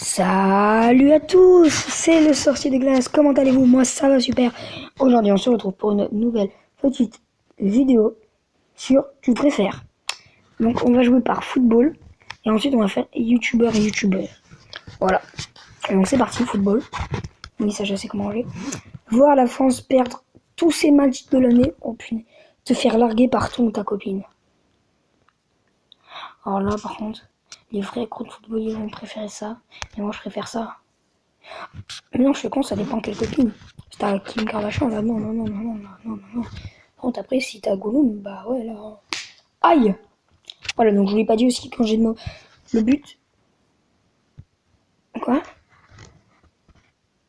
Salut à tous, c'est le sorcier de glace, comment allez-vous? Moi ça va super. Aujourd'hui on se retrouve pour une nouvelle petite vidéo sur tu préfères. Donc on va jouer par football et ensuite on va faire youtubeur et youtubeur. Voilà, donc c'est parti, football. Oui ça je sais comment jouer. Voir la France perdre tous ses matchs de l'année, oh punaise, te faire larguer par ton ou ta copine. Alors là par contre, les vrais gros de football ils vont préférer ça, et moi je préfère ça. Mais non, je suis con, ça dépend quelle copine. Si t'as Kim Kardashian, là, non. Par contre, après, si t'as Gollum, bah ouais, là. Aïe! Voilà, donc je vous l'ai pas dit aussi quand j'ai le but. Quoi?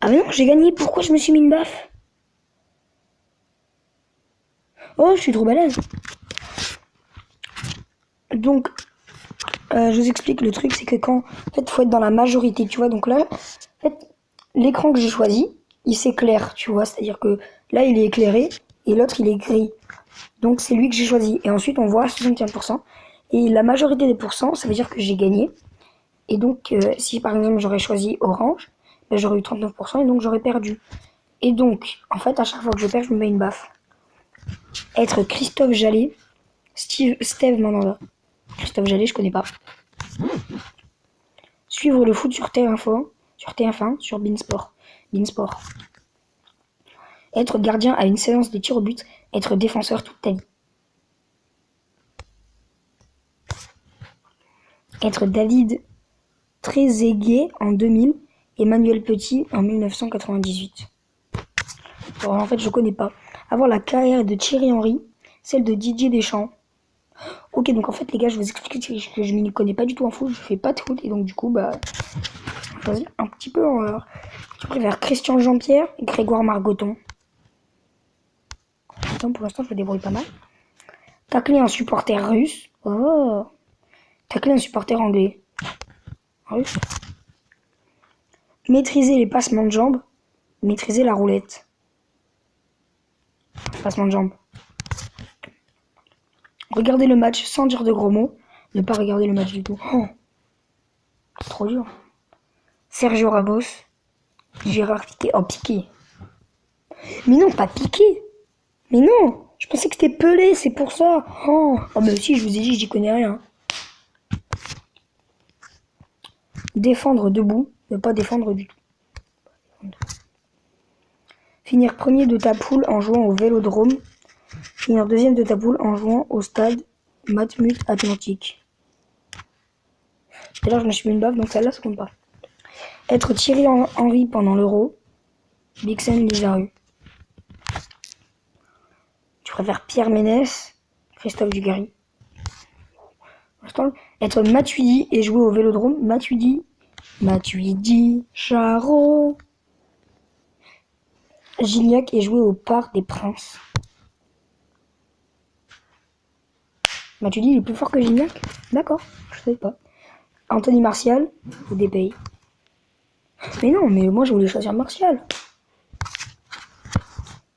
Ah, mais non, j'ai gagné, pourquoi je me suis mis une baffe? Oh, je suis trop balèze. Donc, je vous explique le truc, c'est que quand. En fait, faut être dans la majorité, tu vois. Donc là, en fait, l'écran que j'ai choisi, il s'éclaire, tu vois. C'est-à-dire que là, il est éclairé et l'autre, il est gris. Donc c'est lui que j'ai choisi. Et ensuite on voit 61%. Et la majorité des pourcents, ça veut dire que j'ai gagné. Et donc si par exemple j'aurais choisi orange, ben, j'aurais eu 39% et donc j'aurais perdu. Et donc en fait à chaque fois que je perds, je me mets une baffe. Être Christophe Jallet, Steve Mandanda. Christophe Jallet, je connais pas. Suivre le foot sur TF1, sur Beansport. Beansport. Être gardien à une séance de tir au but, être défenseur toute ta vie. Être David Trezeguet en 2000, Emmanuel Petit en 1998. Alors, en fait, je connais pas. Avoir la carrière de Thierry Henry, celle de Didier Deschamps. Ok, donc en fait, les gars, je vous explique que je m'y connais pas du tout en foot, je fais pas de foot, et donc du coup, bah, je vais choisir un petit peu en. Je préfère Christian Jean-Pierre et Grégoire Margoton. Pour l'instant, je me débrouille pas mal. Tacler un supporter russe. Oh. Tacler un supporter anglais. Russe. Maîtriser les passements de jambes. Maîtriser la roulette. Passement de jambes. Regarder le match sans dire de gros mots. Ne pas regarder le match du tout. Oh, c'est trop dur. Sergio Ramos. Gérard Piqué. Oh, Piqué. Mais non, pas Piqué. Mais non, je pensais que c'était Pelé, c'est pour ça. Oh, mais aussi, je vous ai dit, j'y connais rien. Défendre debout. Ne pas défendre du tout. Finir premier de ta poule en jouant au Vélodrome. Finir deuxième de ta poule en jouant au stade Matmut Atlantique. Et là, je me suis mis une baffe, donc celle-là, ça compte pas. Être Thierry Henry pendant l'Euro. Bixen Lizaru. Tu préfères Pierre Ménès, Christophe Dugarry. Être Matuidi et jouer au Vélodrome. Matuidi, Charo. Gignac et jouer au Parc des Princes. Matuidi, il est plus fort que Gignac? D'accord, je savais pas. Anthony Martial ou Depay. Mais non, mais moi je voulais choisir Martial.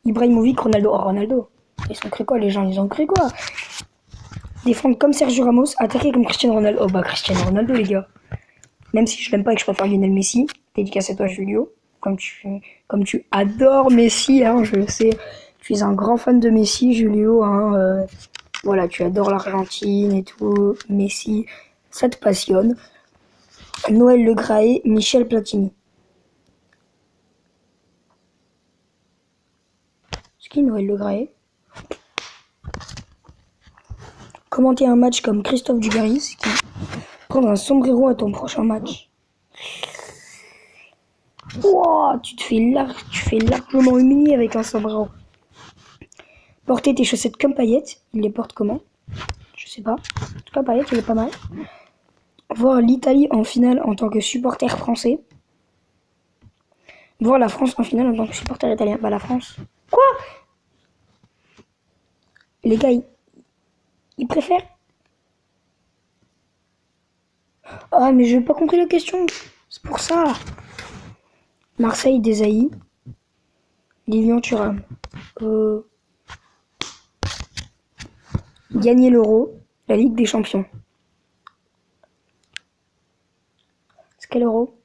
Ibrahimovic, Ronaldo. Oh, Ronaldo. Ils ont cru quoi, les gens? Ils ont cru quoi? Défendre comme Sergio Ramos, attaquer comme Cristiano Ronaldo. Oh bah Cristiano Ronaldo, les gars. Même si je l'aime pas et que je préfère Lionel Messi. Dédicace à toi, Julio. Comme tu adores Messi, hein, je le sais. Tu es un grand fan de Messi, Julio. Hein, voilà, tu adores l'Argentine et tout. Messi, ça te passionne. Noël Le Graët, Michel Platini. C'est qui Noël Le Graët? Commenter un match comme Christophe Dugarry, c'est qui? Prendre un sombrero à ton prochain match. Wow, tu fais largement humilier avec un sombrero. Porter tes chaussettes comme Payet, il les porte comment? Je sais pas. En tout cas, Payet, il est pas mal. Voir l'Italie en finale en tant que supporter français. Voir la France en finale en tant que supporter italien. Bah la France. Quoi? Les gars, ils préfèrent? Ah mais j'ai pas compris la question. C'est pour ça. Marseille, Desailly. Lilian Thuram. Gagner l'Euro. La Ligue des Champions. C'est quel Euro?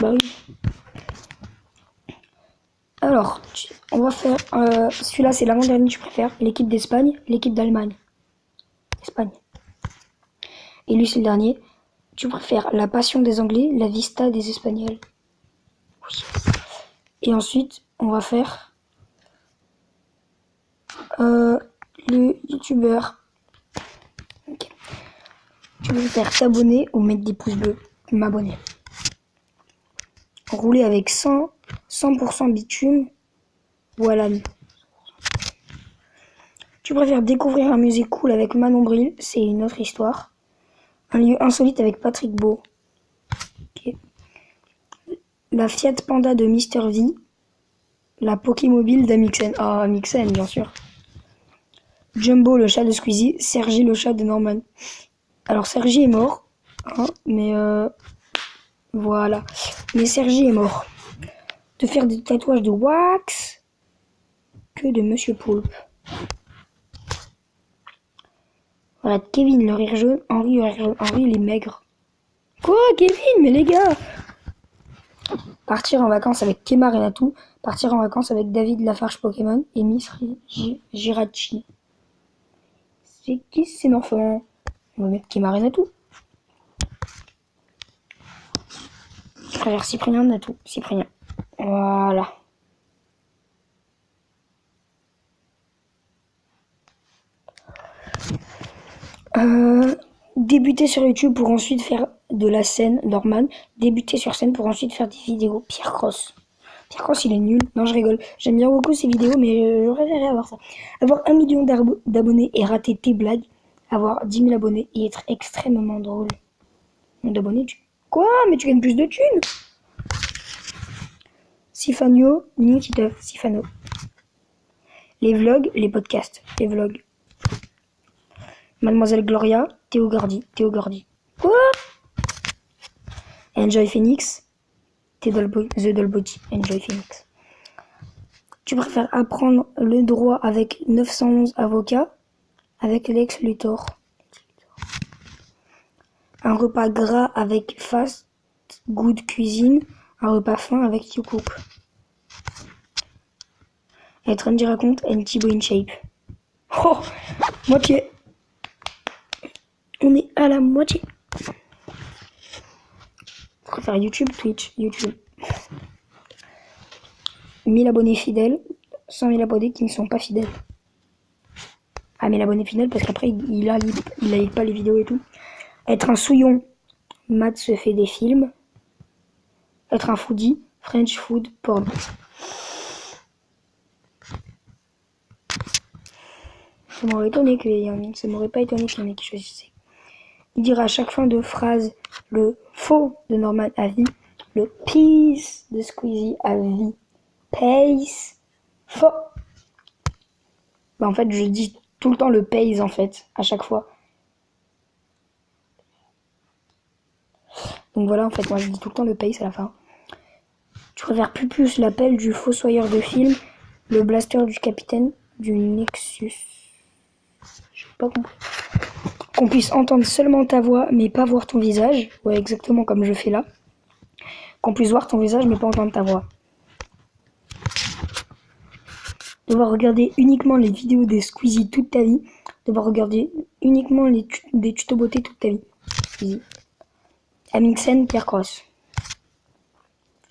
Bah oui. Alors, on va faire... celui-là, c'est l'avant-dernier que je préfère. L'équipe d'Espagne, l'équipe d'Allemagne. Espagne. Et lui, c'est le dernier. Tu préfères la passion des Anglais, la vista des Espagnols. Oui. Et ensuite, on va faire le youtubeur. Okay. Tu préfères t'abonner ou mettre des pouces bleus? M'abonner. Rouler avec 100% bitume ou à l'âne. Tu préfères découvrir un musée cool avec Manon Bril, c'est une autre histoire. Un lieu insolite avec Patrick Beau. Okay. La Fiat Panda de Mister V. La Pokémobile d'Amixen. Ah, Amixen, bien sûr. Jumbo, le chat de Squeezie. Sergi, le chat de Norman. Alors, Sergi est mort. Hein, mais voilà. Mais Sergi est mort. De faire des tatouages de wax que de Monsieur Poulpe. Voilà, Kevin, le rire jaune. Henri, le rire jaune. Henri, il est maigre. Quoi, Kevin? Mais les gars! Partir en vacances avec Kemar et Natou. Partir en vacances avec David Lafarge Pokémon et Miss Girachi. C'est qui ces enfants? On va mettre Kemar et Natou. Je préfère Cyprien Natou. Cyprien. Voilà. Débuter sur YouTube pour ensuite faire de la scène, Norman. Débuter sur scène pour ensuite faire des vidéos. Pierre Cross. Pierre Cross, il est nul. Non, je rigole. J'aime bien beaucoup ses vidéos, mais j'aurais préféré avoir ça. Avoir 1 million d'abonnés et rater tes blagues. Avoir 10 000 abonnés et être extrêmement drôle. D'abonnés, Quoi? Mais tu gagnes plus de thunes? Sifano, Nikitov, Sifano. Les vlogs, les podcasts. Les vlogs. Mademoiselle Gloria, Théo Gordy. Quoi? Enjoy Phoenix, The Dollbody, Enjoy Phoenix. Tu préfères apprendre le droit avec 911 avocats, avec Lex Luthor. Un repas gras avec Fast Good Cuisine, un repas fin avec YouCook. Être Andy raconte and Thibaut in shape. Oh, moitié. On est à la moitié. Je préfère YouTube, Twitch, YouTube. 1000 abonnés fidèles, 100 000 abonnés qui ne sont pas fidèles. Ah, 1000 abonnés fidèles parce qu'après il like pas les vidéos et tout. Être un souillon, Matt se fait des films. Être un foodie, French food porn. Ça m'aurait pas étonné qu'il y en ait qui choisissaient. Il dira à chaque fin de phrase le faux de Norman à vie, le peace de Squeezie à vie. Pace, faux. Bah en fait, je dis tout le temps le pace en fait, à chaque fois. Donc voilà, en fait, moi je dis tout le temps le pace à la fin. Tu préfères Pupus, l'appel du fossoyeur de film, le blaster du capitaine du Nexus. J'ai pas compris. Qu'on puisse entendre seulement ta voix, mais pas voir ton visage. Ouais, exactement comme je fais là. Qu'on puisse voir ton visage, mais pas entendre ta voix. Devoir regarder uniquement les vidéos des Squeezie toute ta vie. Devoir regarder uniquement des tutos beauté toute ta vie. Squeezie. Amixen, Pierre Cross.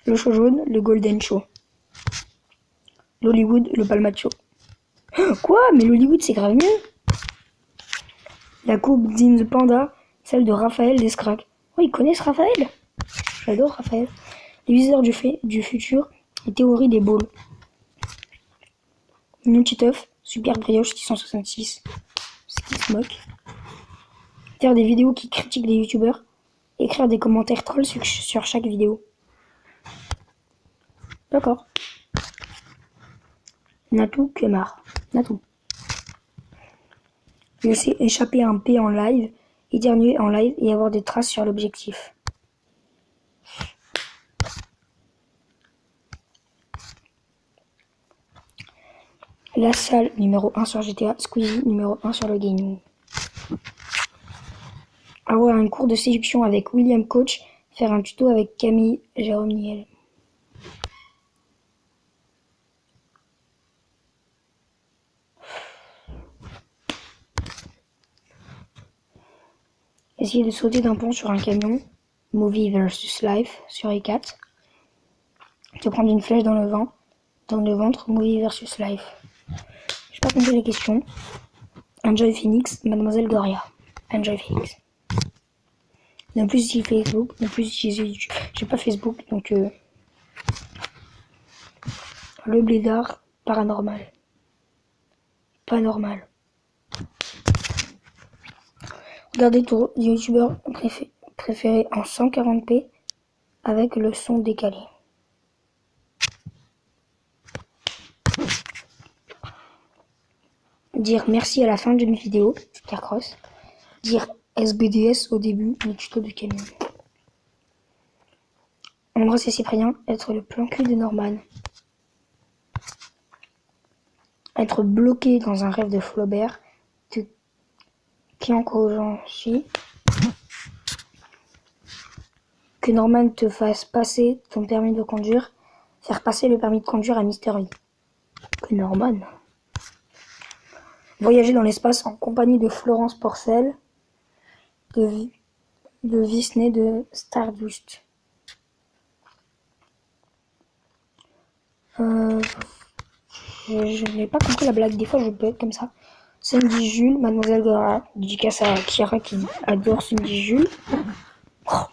Le show jaune, le Golden Show. L'Hollywood, le Palmacho. Quoi? Mais l'Hollywood, c'est grave mieux. La coupe d'In Panda, celle de Raphaël Descraques. Oh, ils connaissent Raphaël? J'adore Raphaël. Les visiteurs du futur, les théories des balls. Nutiteuf, Super Brioche 666. C'est qui se moque? Faire des vidéos qui critiquent les youtubeurs. Écrire des commentaires trolls sur chaque vidéo. D'accord. Natou, Kemar. Natou. Laisser échapper un P en live, éternuer en live et avoir des traces sur l'objectif. La salle numéro 1 sur GTA, Squeezie numéro 1 sur le gaming. Avoir un cours de séduction avec William Coach, Faire un tuto avec Camille Jérôme Niel. Essayer de sauter d'un pont sur un camion. Movie versus life sur E4. Te prendre une flèche dans le ventre. Movie versus life. Je n'ai pas compris les questions. Enjoy Phoenix, Mademoiselle Gloria. Enjoy Phoenix. Ne plus utiliser Facebook, ne plus utiliser YouTube. J'ai pas Facebook, donc le blédard, paranormal. Pas normal. Regardez ton youtubeur préféré en 140p avec le son décalé. Dire merci à la fin d'une vidéo, Carcross. Dire SBDS au début, le tuto de camion. Embrasser Cyprien, être le plan cul de Norman. Être bloqué dans un rêve de Flaubert, de Kiankojanshi. Que Norman te fasse passer ton permis de conduire, faire passer le permis de conduire à Mister V. Que Norman. Voyager dans l'espace en compagnie de Florence Porcel, de Disney, de Stardust. Je n'ai pas compris la blague, des fois je peux être comme ça. Cindy Jules, Mademoiselle Dora, dédicace à Kira qui adore Cindy Jules. Oh,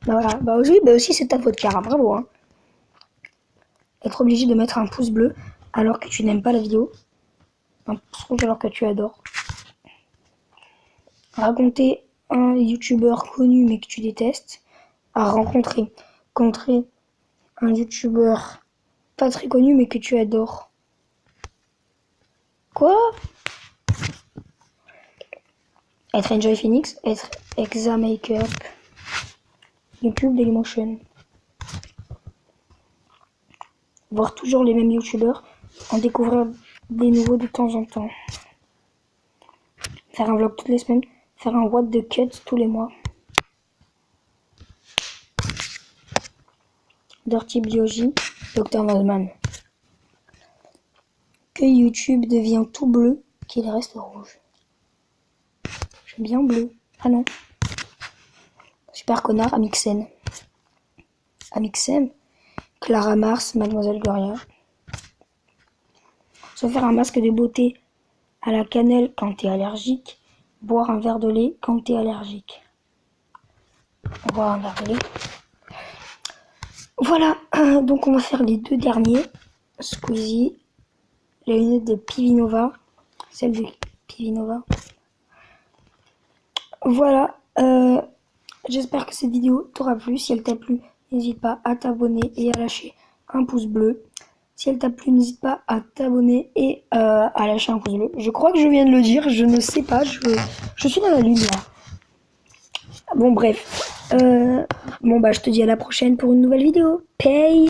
voilà, bah aussi c'est ta faute Kira, bravo hein. Être obligé de mettre un pouce bleu alors que tu n'aimes pas la vidéo. Un pouce rouge alors que tu adores. Raconter un youtubeur connu mais que tu détestes. À rencontrer un youtubeur pas très connu mais que tu adores. Quoi? Être Enjoy Phoenix, être Exa Makeup, YouTube Dailymotion. Voir toujours les mêmes youtubeurs, en découvrir des nouveaux de temps en temps. Faire un vlog toutes les semaines, faire un what the cut tous les mois. Dirty Biogy, Dr Nozman. Que YouTube devient tout bleu, qu'il reste rouge. J'aime bien bleu. Ah non. Super connard, Amixen. Amixen. Clara Mars, Mademoiselle Gloria. Se faire un masque de beauté à la cannelle quand t'es allergique. Boire un verre de lait quand t'es allergique. Boire un verre de lait. Voilà, donc on va faire les deux derniers. Squeezie. Les lunettes de Pivinova. Celle de Pivinova. Voilà, j'espère que cette vidéo t'aura plu. Si elle t'a plu, n'hésite pas à t'abonner et à lâcher un pouce bleu. Si elle t'a plu, n'hésite pas à t'abonner et à lâcher un pouce bleu. Je crois que je viens de le dire, je ne sais pas, je suis dans la lune là. Bon bref, je te dis à la prochaine pour une nouvelle vidéo. Peace.